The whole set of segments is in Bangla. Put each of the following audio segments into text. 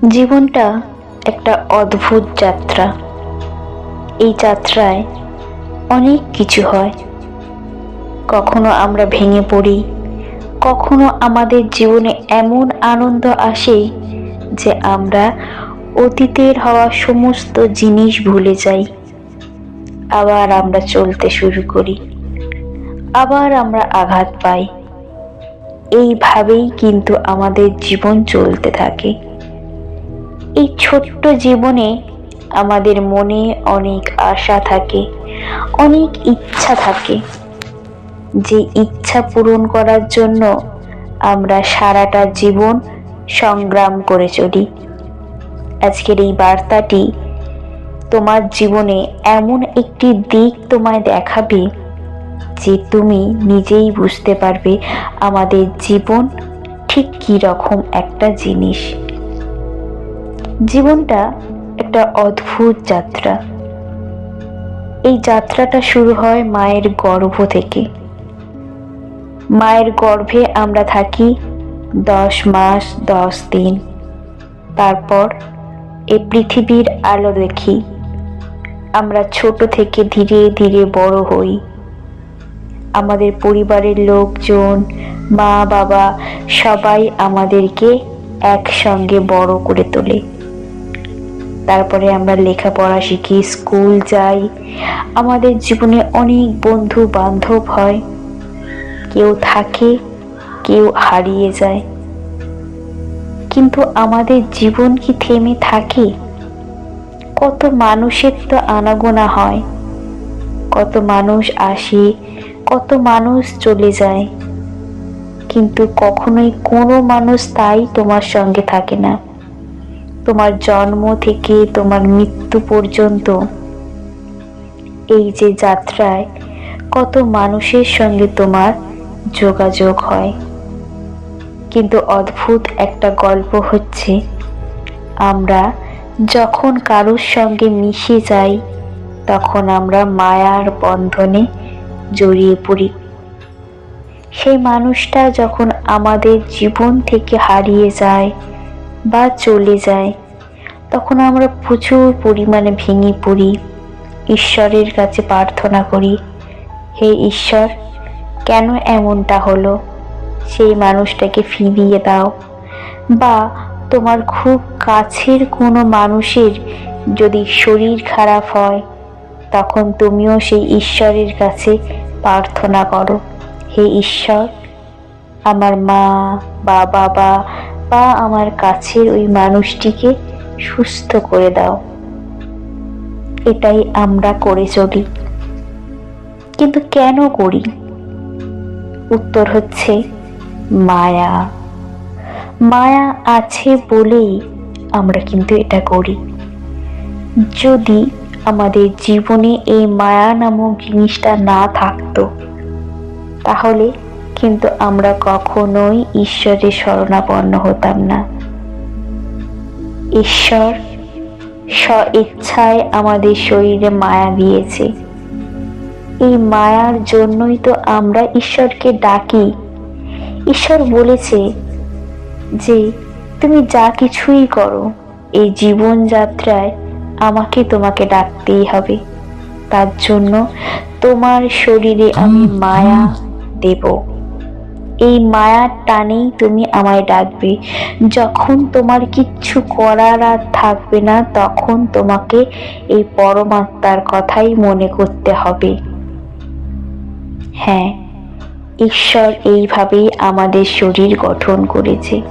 জীবনটা একটা অদ্ভুত যাত্রা। এই যাত্রায় অনেক কিছু হয়। কখনো আমরা ভেঙে পড়ি, কখনো আমাদের জীবনে এমন আনন্দ আসে যে আমরা অতীতের হওয়া সমস্ত জিনিস ভুলে যাই। আবার আমরা চলতে শুরু করি, আবার আমরা আঘাত পাই। এইভাবেই কিন্তু আমাদের জীবন চলতে থাকে। এই ছোট্ট জীবনে আমাদের মনে অনেক আশা থাকে, অনেক ইচ্ছা থাকে। যে ইচ্ছা পূরণ করার জন্য আমরা সারাটা জীবন সংগ্রাম করে চলি। আজকের এই বার্তাটি তোমার জীবনে এমন একটি দিক তোমায় দেখাবে যে তুমি নিজেই বুঝতে পারবে আমাদের জীবন ঠিক কী রকম একটা জিনিস। জীবনটা একটা অদ্ভুত যাত্রা। এই যাত্রাটা শুরু হয় মায়ের গর্ভ থেকে। মায়ের গর্ভে আমরা থাকি 10 মাস 10 দিন। তারপর এই পৃথিবীর আলো দেখি। আমরা ছোট থেকে ধীরে ধীরে বড় হই। আমাদের পরিবারের লোকজন, মা বাবা সবাই আমাদেরকে একসঙ্গে বড় করে তোলে। তারপরে আমরা লেখাপড়া শিখি, স্কুল যাই। আমাদের জীবনে অনেক বন্ধু বান্ধব হয়। কেউ থাকে, কেউ হারিয়ে যায়। কিন্তু আমাদের জীবন কি থেমে থাকে? কত মানুষের তো আনাগোনা হয়, কত মানুষ আসে, কত মানুষ চলে যায়, কিন্তু কখনোই কোনো মানুষ তাই তোমার সঙ্গে থাকে না। তোমার জন্ম থেকে তোমার মৃত্যু পর্যন্ত এই যে যাত্রায় কত মানুষের সঙ্গে তোমার যোগাযোগ হয়। কিন্তু অদ্ভুত একটা গল্প হচ্ছে, আমরা যখন কারোর সঙ্গে মিশে যাই তখন আমরা মায়ার বন্ধনে জড়িয়ে পড়ি। সেই মানুষটা যখন আমাদের জীবন থেকে হারিয়ে যায় বা চলে যায় তখন আমরা প্রচুর পরিমাণে ভেঙে পড়ি। ঈশ্বরের কাছে প্রার্থনা করি, হে ঈশ্বর, কেন এমনটা হলো? সেই মানুষটাকে ফিরিয়ে দাও। বা তোমার খুব কাছের কোনো মানুষের যদি শরীর খারাপ হয় তখন তুমিও সেই ঈশ্বরের কাছে প্রার্থনা করো, হে ঈশ্বর, আমার মা বা বাবা বা আমার কাছের ওই মানুষটিকে সুস্থ করে দাও। এটাই আমরা করে চলি। কিন্তু কেন করি? উত্তর হচ্ছে মায়া। মায়া আছে বলেই আমরা কিন্তু এটা করি। যদি আমাদের জীবনে এই মায়া নামক জিনিসটা না থাকতো তাহলে কিন্তু আমরা কখনোই ঈশ্বরের শরণাপন্ন হতাম না। ঈশ্বর স্ব ইচ্ছায় আমাদের শরীরে মায়া দিয়েছে। এই মায়ার জন্যই তো আমরা ঈশ্বরকে ডাকি। ঈশ্বর বলেছে যে তুমি যা কিছুই করো এই জীবনযাত্রায় আমাকে তোমাকে ডাকতেই হবে। তার জন্য তোমার শরীরে আমি মায়া দেব। এই মায়ার টানেই তুমি আমায় ডাকবে। যখন তোমার কিচ্ছু করার আর থাকবে না তখন তোমাকে এই পরমাত্মার কথাই মনে করতে হবে। হ্যাঁ, ঈশ্বর এইভাবেই আমাদের শরীর গঠন করেছে।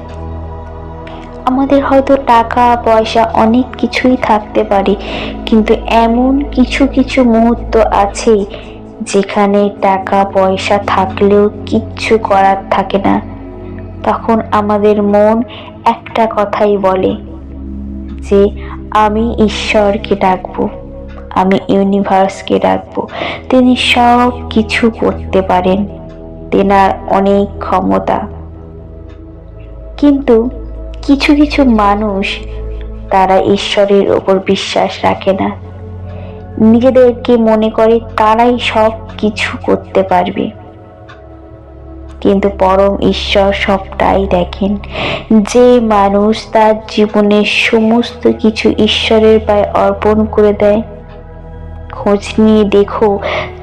আমাদের হয়তো টাকা পয়সা অনেক কিছুই থাকতে পারে, কিন্তু এমন কিছু কিছু মুহূর্ত আছে যেখানে টাকা পয়সা থাকলেও কিচ্ছু করার থাকে না। তখন আমাদের মন একটা কথাই বলে যে আমি ঈশ্বরকে ডাকবো, আমি ইউনিভার্সকে ডাকবো। তিনি সব কিছু করতে পারেন, তেনার অনেক ক্ষমতা। কিন্তু কিছু কিছু মানুষ তারা ঈশ্বরের ওপর বিশ্বাস রাখে না। নিজেদেরকে মনে করে তারাই সব কিছু করতে পারবে। কিন্তু পরম ঈশ্বর সবটাই দেখেন। যে মানুষ তার জীবনের সমস্ত কিছু ঈশ্বরের পায়ে অর্পণ করে দেয়, খোঁজ নিয়ে দেখো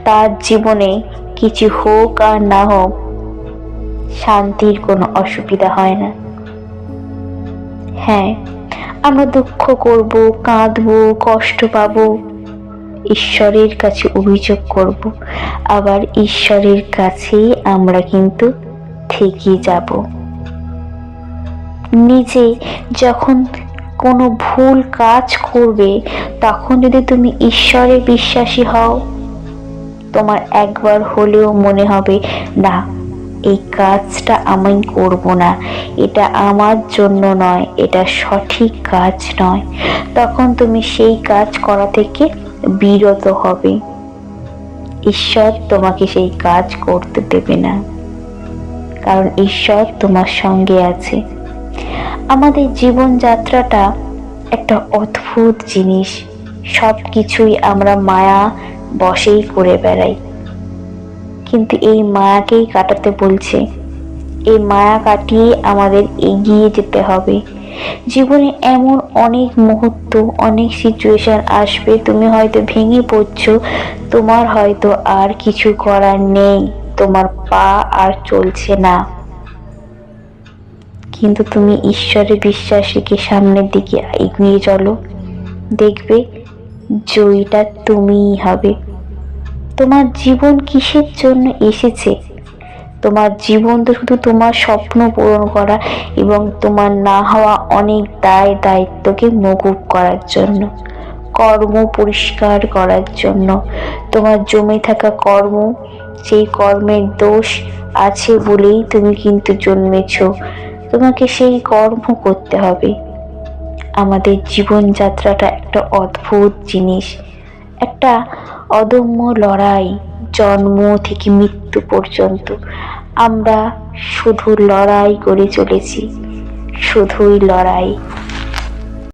তার জীবনে কিছু হোক আর না হোক, শান্তির কোনো অসুবিধা হয় না। হ্যাঁ, আমরা দুঃখ করব, কাঁদবো, কষ্ট পাবো, ঈশ্বরের কাছে অভিযোগ করব, আবার ঈশ্বরের কাছেই আমরা কিন্তু থেকে যাব। নিজে যখন কোনো ভুল কাজ করবে, তখন যদি তুমি ঈশ্বরে বিশ্বাসী হও, তোমার একবার হলেও মনে হবে না, এই কাজটা আমি করব না, এটা আমার জন্য নয়, এটা সঠিক কাজ নয়। তখন তুমি সেই কাজ করা থেকে বিরত হবে। ঈশ্বর তোমাকে সেই কাজ করতে দেবে না, কারণ ঈশ্বর তোমার সঙ্গে আছে। আমাদের জীবনযাত্রাটা একটা অদ্ভুত জিনিস। সব কিছুই আমরা মায়া বশেই করে বেড়াই, কিন্তু এই মায়াকেই কাটাতে বলছে। এই মায়া কাটিয়ে আমাদের এগিয়ে যেতে হবে। জীবনে এমন অনেক মুহূর্ত, অনেক সিচুয়েশন আসবে, তুমি হয়তো ভেঙে পড়ছো, তোমার হয়তো আর কিছু করার নেই, তোমার পা আর চলছে না, কিন্তু তুমি ঈশ্বরে বিশ্বাস রেখে সামনের দিকে এগিয়ে চলো, দেখবে জয়ীটা তুমিই হবে। তোমার জীবন কিসের জন্য এসেছে? তোমার জীবন তো শুধু তোমার স্বপ্ন পূরণ করা এবং তোমার না হওয়া অনেক দায় দায়িত্বকে মকুব করার জন্য, কর্ম পরিষ্কার করার জন্য। তোমার জমে থাকা কর্ম, সেই কর্মের দোষ আছে বলেই তুমি কিন্তু জন্মেছ, তোমাকে সেই কর্ম করতে হবে। আমাদের জীবনযাত্রাটা একটা অদ্ভুত জিনিস, একটা অদম্য লড়াই। জন্ম থেকে মৃত্যু পর্যন্ত আমরা শুধু লড়াই করে চলেছি, শুধুই লড়াই।